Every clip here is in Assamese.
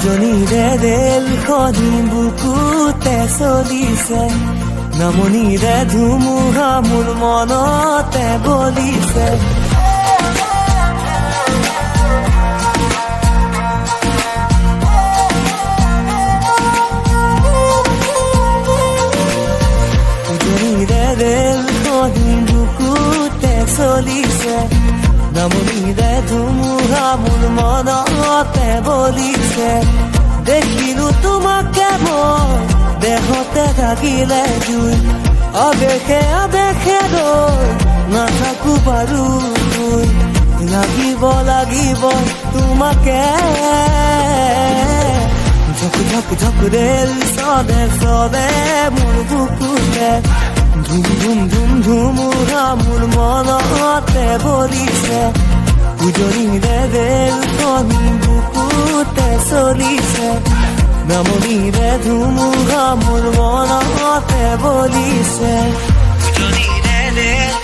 উজনিৰে ৰেলখনি বুকুতে চলিছে, নামনিৰে ধুমুহা মোৰ মনতে বলিছে। উজনিৰে ৰেলখনি বুকুতে চলিছে, নামনিৰে ধুমুহা মোৰ মনতে বলিছে। দেখিলো তোমাকে মই দেহতে থাকিলে জুই, আবেশে আবেশে ৰৈ নাথাকো বাৰু তুই। লাগিব লাগিব তোমাকে, ঝক ঝক ঝক ৰেল চলে চলে মোৰ বুকুতে, ধুম ধুম ধুম ধুমুহা মোৰ মনতে বলিছে। উজনিৰে ৰেলখনি বুকুতে চলিছে, নামনিৰে ধুমুহা মোৰ মনতে বলিছে। উজনিৰে ৰেল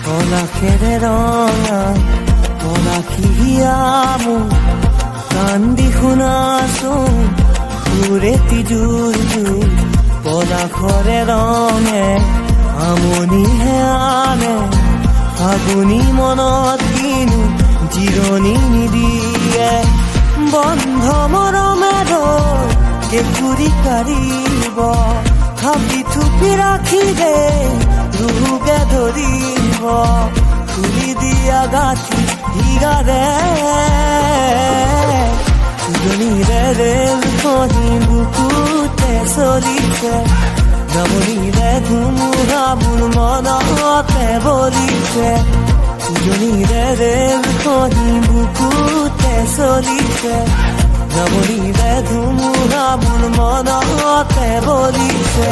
পলাশেৰে ৰঙা পলাশিয়া মোৰ কান্দি শুনাচোন সুৰেতি জোৰ জোৰ। পলাশৰে ৰঙে আমনিহে আনে, ফাগুনি মনত কিনো জিৰণি নিদিয়ে। বন্ধ মৰমেৰে কেঁকুৰি কাঢ়িব, থাপি থুপি ৰাখিলে ৰোগে ধৰিব। খুলি দিয়া গাঁঠি হিগাৰে উজনিৰে ৰেলখনি বুকুতে চলিছে, নামনিৰে ধুমুহা মোৰ মনতে বলিছে। উজনিৰে ৰেলখনি বুকুতে চলিছে, নামনিৰে ধুমুহা মোৰ মনতে বলিছে।